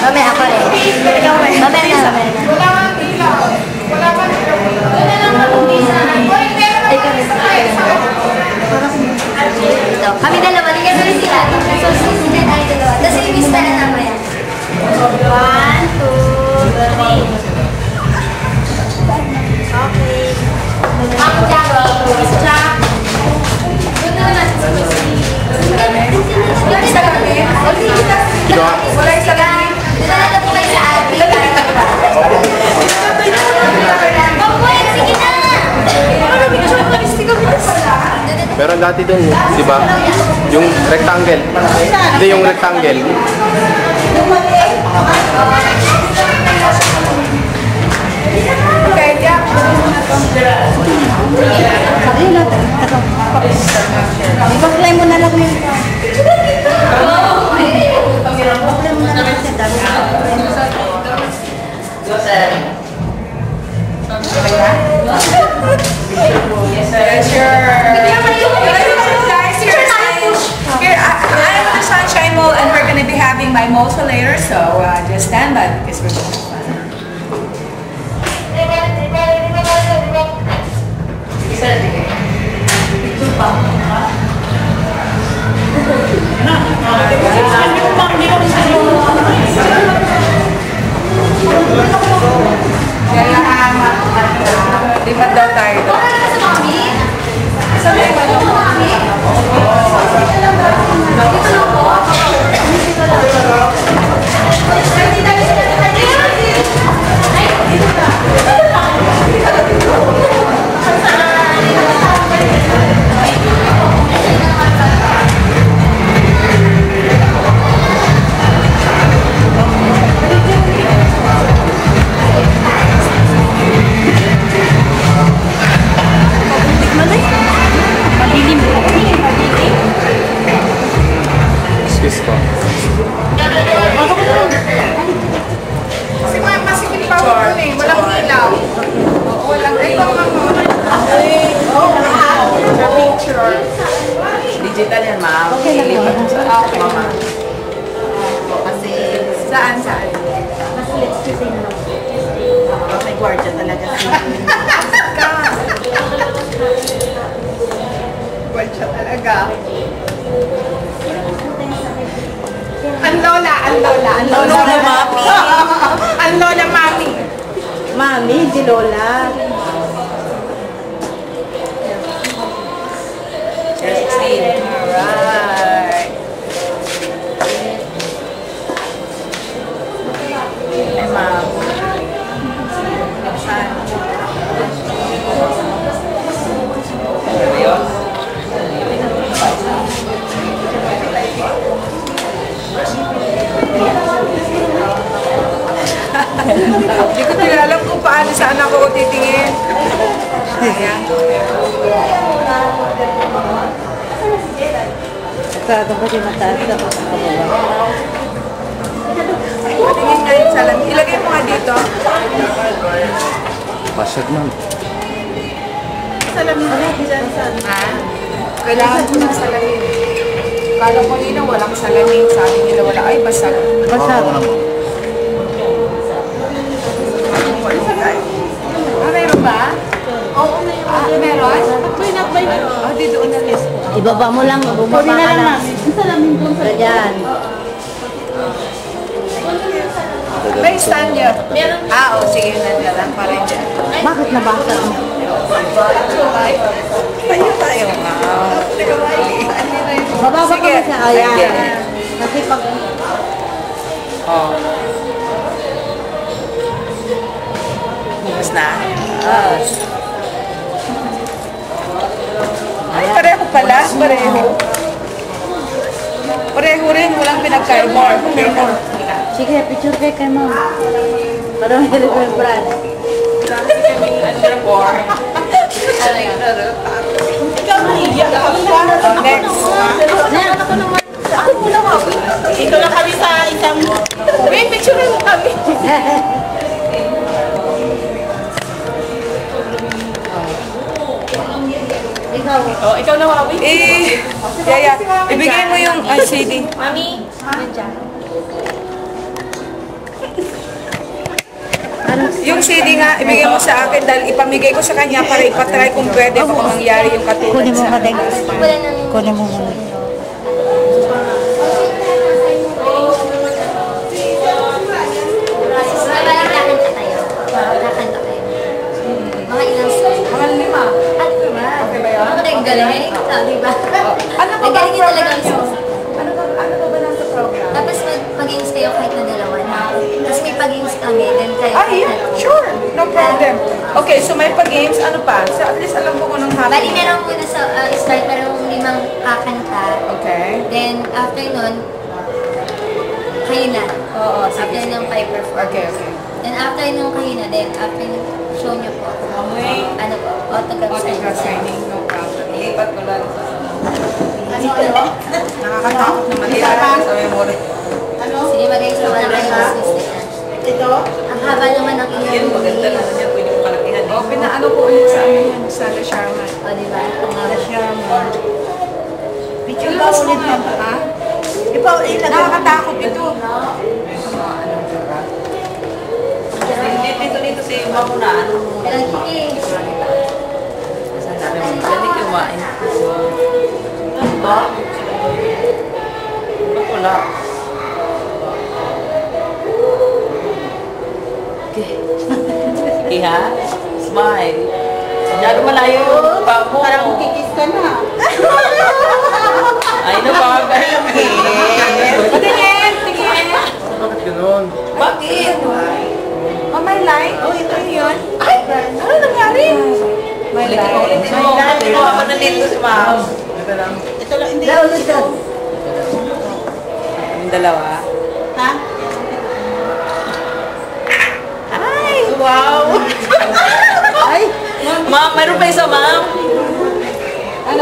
Mamaya ako rin. Mamaya na. Ito. Kami dalawa. Hindi ka rin sila. So, sila tayo dalawa. Tapos yung lista na naman yan. 1, 2, 3. Okay. Ang Jackie. Miss Jack. Doon na natin sa isa kami. Wala isa kami. Doon na po kayo sa atin. Mabuhay, sige na. Pero dati doon, di ba? Yung rectangle. Hindi yung rectangle. Okay, Jack. Ipag-play mo na lang yung... Ipag-play mo na lang yung setup. Yes, sir. Here, I'm at the Sunshine Mall and we're going to be having my mocha later, so just stand by because we're going to have fun. Lipat daw tayo. Sabi ko daw. Excuse po. Kasi masikip pa ako dun eh. Walang ilaw. Walang ilaw. Sa picture. Digital yan, ma'am. Okay lang yun. Okay, mama. Kasi, saan? Mas let's do sing lang. May gwardiya talaga. Gwardiya talaga. Ang lola. Ang lola, mami. Ang lola, mami. Mami, di Lola. Chair 16. Alright. Ay, ma'am. Hindi ko alam kung paano saan ako titingin. Ayan. Sarado ko din mataas ako sa kabila. Patingin nga yung salamin. Ilagay mo nga dito. Masyad man. Salamin mo dyan sa... Ha? Kailangan ko ng salamin. Kala ko nila walang salamin. Sabi nila wala. Ay, basag. Basag. Meron ba? Oo, meron. Meron? Ah, di doon na list. Ibaba mo lang. Bumaba ka lang. Salamin doon sa dyan. May stand yun. Meron. Ah, o. Sige, nandiyan pa rin dyan. Bakit nabasa mo? Tayo tayo nga. Bababa ka ba siya? Ayan. Kasi pag... Oh. Bukas na? Yes. Ay, pareho pala. Pareho. Pareho rin. Walang pinagkaiba. Sige, picture kay kay ma'am. Para may remembrance. Next. Ako muna mo. Ito lang kami sa isang... Wait, picture mo kami. Ikaw. Oh, ikaw na, Wawi. Yaya, ibigay mo yung CD. Mami, nandiyan. Yung CD nga, ibigay mo sa akin dahil ipamigay ko sa kanya para ipatry kung pwede pa mangyari yung katulad Kunin mo sa ka din. Wala nang... Kunin mo muna. Kakanta kayo. Kakanta kayo. Mga ilang songs. Mga 5. Ano ba? Okay ba yun? Ako rin galing. Di ba? Ano ba ba Nagaling yun talaga ang program? songs. Ano ba nasa program? Tapos mag-games kayo kahit na dalawa na. Tapos may pag-games kami. Then kayo. Ay, sure. No problem. Okay, so may pa-games. Ano pa? So at least alam ko kung anong Bali, happening. meron muna sa start, merong 5 kakanta. Okay. Then, after nun, kayo na. Oo, After sige. ng 5 performance. Okay, okay. Then, after nung kayo na, then after nung show nyo po, ano po, autograph Autograph signing. signing, no problem. Lipat ko lang. Ano ano? Nakakatakot naman yan sa memory. Sige, mag-ayos naman ang kayo business na. Ito? Ang haba naman ng inyong Maganda na niya, pwede mo kalakihan. O, pinaano ko ulit sa amin yan, sa La Sharman. O, diba? Ang haba. Picture ba ulit na ba? Ha? Ikaw, ilagay. Nakakatakot ito. Dito si Mamuna. Pero hindi. Dali kumain. Ba? Wala. Sige ha? Smile. Masyado malayo yung pa mo. Parang kikis ka na. Ay, napakagaling eh. Patingin, tingin. Bakit ganun? Bakit? Oh, may light? Oh, ito yun. Ay, ano nangyari? May light. Hindi mo ako nandito si Ma'am. Ito lang. Ito lang, hindi. Laulod ka. Yung dalawa. Ha? Ay, wow. Ay! Ma'am, mayroon pa isa, Ma'am. Ano?